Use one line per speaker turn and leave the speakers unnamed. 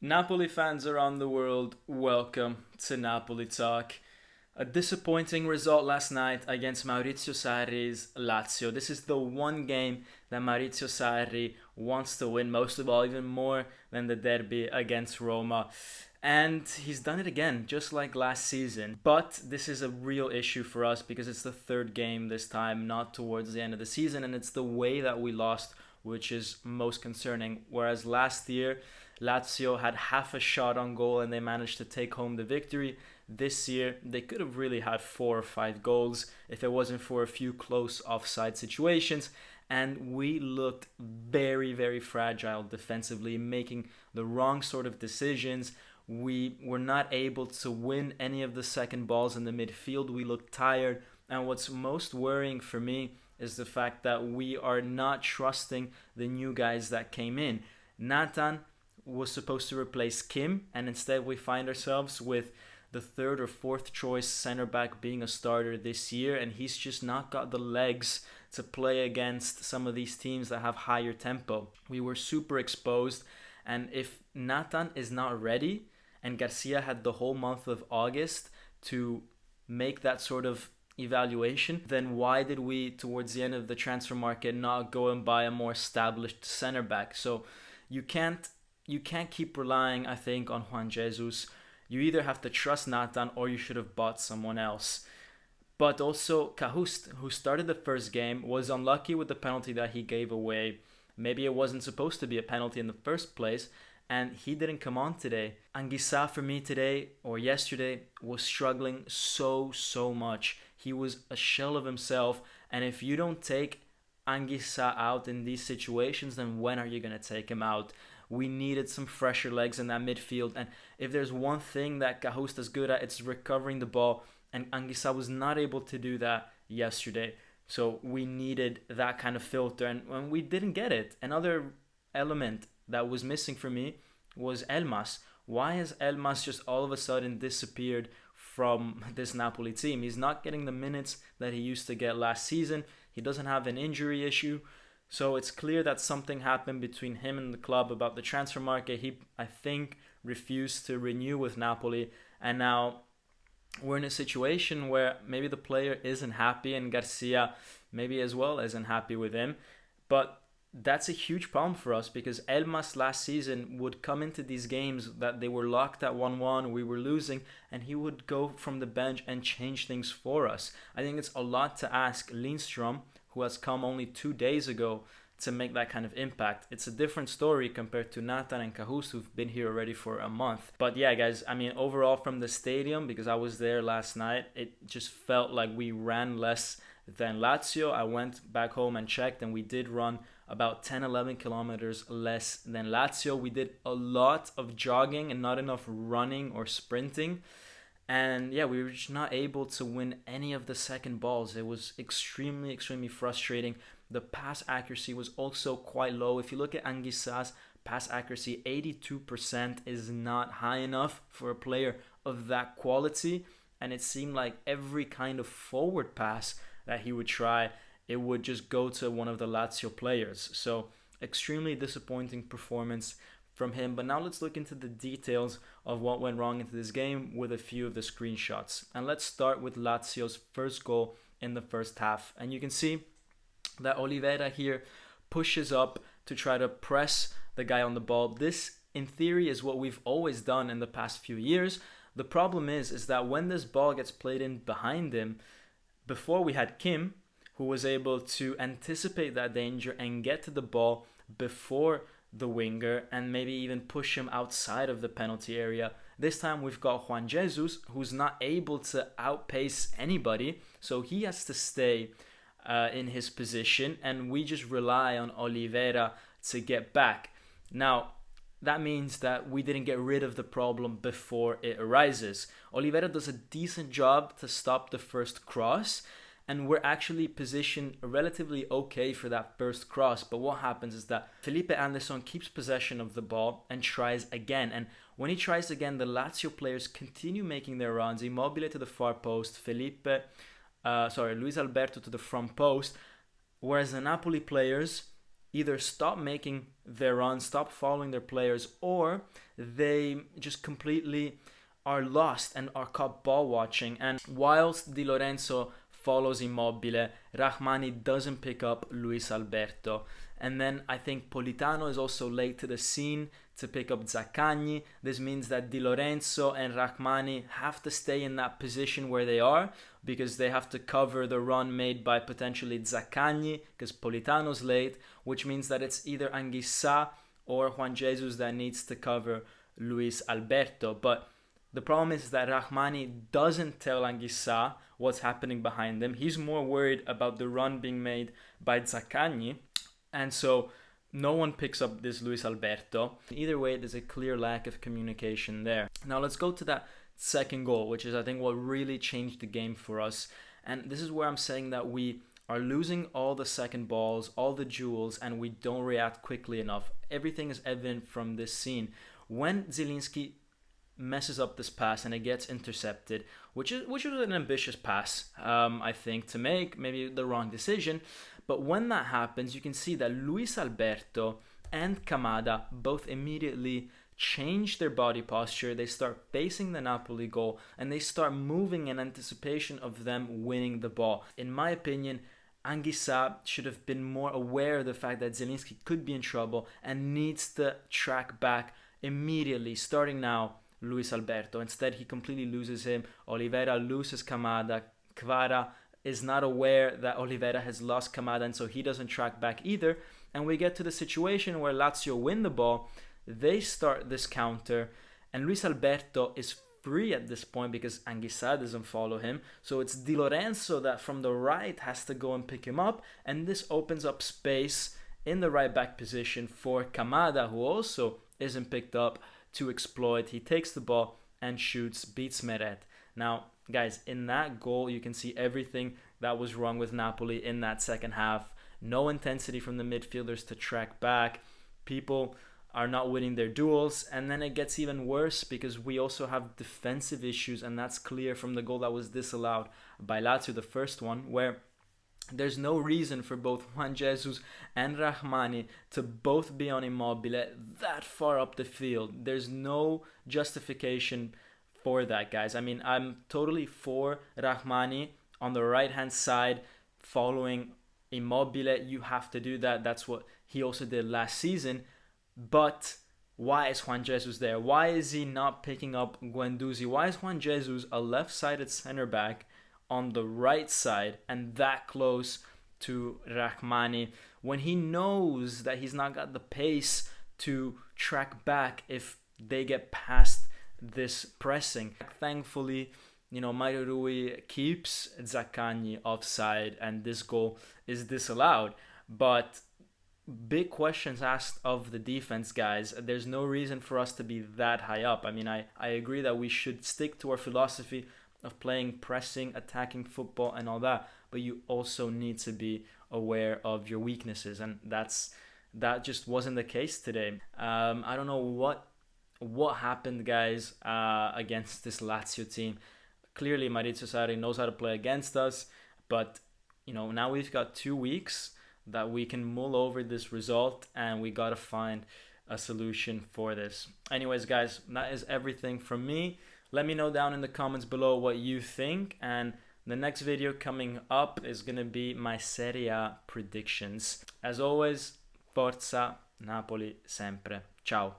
Napoli fans around the world, welcome to Napoli Talk. A disappointing result last night against Maurizio Sarri's Lazio. This is the one game that Maurizio Sarri wants to win, most of all, even more than the derby against Roma. And he's done it again, just like last season. But this is a real issue for us because it's the third game this time, not towards the end of the season, and it's the way that we lost which is most concerning. Whereas last year, Lazio had half a shot on goal and they managed to take home the victory. This year, they could have really had 4 or 5 goals if it wasn't for a few close offside situations. And we looked very, very fragile defensively, making the wrong sort of decisions. We were not able to win any of the second balls in the midfield. We looked tired. And what's most worrying for me is the fact that we are not trusting the new guys that came in. Nathan was supposed to replace Kim, and instead we find ourselves with the third or fourth choice center back being a starter this year, and he's just not got the legs to play against some of these teams that have higher tempo. We were super exposed, and if Nathan is not ready, and Garcia had the whole month of August to make that sort of evaluation, then why did we, towards the end of the transfer market, not go and buy a more established center back? So you can't keep relying, I think, on Juan Jesus. You either have to trust Nathan or you should have bought someone else. But also Cajuste, who started the first game, was unlucky with the penalty that he gave away. Maybe it wasn't supposed to be a penalty in the first place, and he didn't come on today. Anguissa for me today or yesterday was struggling so much. He was a shell of himself, and if you don't take Anguissa out in these situations, then when are you going to take him out? We needed some fresher legs in that midfield, and if there's one thing that Cajuste is good at, it's recovering the ball, and Anguissa was not able to do that yesterday. So we needed that kind of filter, and we didn't get it. Another element that was missing for me was Elmas. Why has Elmas just all of a sudden disappeared from this Napoli team? He's not getting the minutes that he used to get last season. He doesn't have an injury issue. So it's clear that something happened between him and the club about the transfer market. He, I think, refused to renew with Napoli. And now we're in a situation where maybe the player isn't happy, and Garcia maybe as well isn't happy with him. But that's a huge problem for us because Elmas last season would come into these games that they were locked at 1-1, we were losing, and he would go from the bench and change things for us. I think it's a lot to ask Lindstrom, who has come only 2 days ago, to make that kind of impact. It's a different story compared to Nathan and Cajuste, who've been here already for a month. But yeah, guys, I mean, overall from the stadium, because I was there last night, it just felt like we ran less than Lazio. I went back home and checked, and we did run about 10-11 kilometers less than Lazio. We did a lot of jogging and not enough running or sprinting. And yeah, we were just not able to win any of the second balls. It was extremely frustrating. The pass accuracy was also quite low. If you look at Anguissa's pass accuracy, 82% is not high enough for a player of that quality. And it seemed like every kind of forward pass that he would try, it would just go to one of the Lazio players. So extremely disappointing performance from him. But now let's look into the details of what went wrong into this game with a few of the screenshots. And let's start with Lazio's first goal in the first half. And you can see that Oliveira here pushes up to try to press the guy on the ball. This, in theory, is what we've always done in the past few years. The problem is that when this ball gets played in behind him, before we had Kim, who was able to anticipate that danger and get to the ball before the winger and maybe even push him outside of the penalty area. This time we've got Juan Jesus, who's not able to outpace anybody, so he has to stay in his position, and we just rely on Oliveira to get back. Now, that means that we didn't get rid of the problem before it arises. Oliveira does a decent job to stop the first cross, and we're actually positioned relatively okay for that first cross. But what happens is that Felipe Anderson keeps possession of the ball and tries again. And when he tries again, the Lazio players continue making their runs. Immobile to the far post, Luis Alberto to the front post. Whereas the Napoli players, either stop making their run, stop following their players, or they just completely are lost and are caught ball watching. And whilst Di Lorenzo follows Immobile, Rahmani doesn't pick up Luis Alberto. And then I think Politano is also late to the scene to pick up Zaccagni. This means that Di Lorenzo and Rahmani have to stay in that position where they are, because they have to cover the run made by potentially Zaccagni, because Politano's late, which means that it's either Anguissa or Juan Jesus that needs to cover Luis Alberto. But the problem is that Rahmani doesn't tell Anguissa what's happening behind him. He's more worried about the run being made by Zaccagni, and so no one picks up this Luis Alberto. Either way, there's a clear lack of communication there. Now let's go to that second goal, which is I think what really changed the game for us. And this is where I'm saying that we are losing all the second balls, all the duels, and we don't react quickly enough. Everything is evident from this scene. When Zielinski messes up this pass and it gets intercepted, which was an ambitious pass, I think, to make, maybe the wrong decision. But when that happens, you can see that Luis Alberto and Kamada both immediately change their body posture. They start facing the Napoli goal and they start moving in anticipation of them winning the ball. In my opinion, Anguissa should have been more aware of the fact that Zielinski could be in trouble and needs to track back immediately, starting now, Luis Alberto. Instead, he completely loses him. Oliveira loses Kamada. Kvara is not aware that Oliveira has lost Kamada, and so he doesn't track back either. And we get to the situation where Lazio win the ball. They start this counter, and Luis Alberto is free at this point because Anguissa doesn't follow him. So it's Di Lorenzo that from the right has to go and pick him up, and this opens up space in the right back position for Kamada, who also isn't picked up, to exploit. He takes the ball and shoots, beats Meret. Now, guys, in that goal, you can see everything that was wrong with Napoli in that second half. No intensity from the midfielders to track back. People are not winning their duels. And then it gets even worse because we also have defensive issues, and that's clear from the goal that was disallowed by Lazio, the first one, where there's no reason for both Juan Jesus and Rahmani to both be on Immobile that far up the field. There's no justification for that, guys. I mean, I'm totally for Rahmani on the right-hand side following Immobile. You have to do that. That's what he also did last season. But why is Juan Jesus there? Why is he not picking up Guendouzi? Why is Juan Jesus a left-sided center back on the right side and that close to Rahmani when he knows that he's not got the pace to track back if they get past this pressing? Thankfully, Mario Rui keeps Zaccagni offside and this goal is disallowed. But big questions asked of the defense, guys. There's no reason for us to be that high up. I mean, I agree that we should stick to our philosophy of playing pressing, attacking football and all that, but you also need to be aware of your weaknesses, and that just wasn't the case today. I don't know what happened, guys, against this Lazio team. Clearly Maurizio Sarri knows how to play against us, but now we've got 2 weeks that we can mull over this result, and we got to find a solution for this. Anyways, guys, that is everything from me. Let me know down in the comments below what you think, and the next video coming up is going to be my Serie A predictions. As always, Forza Napoli sempre. Ciao.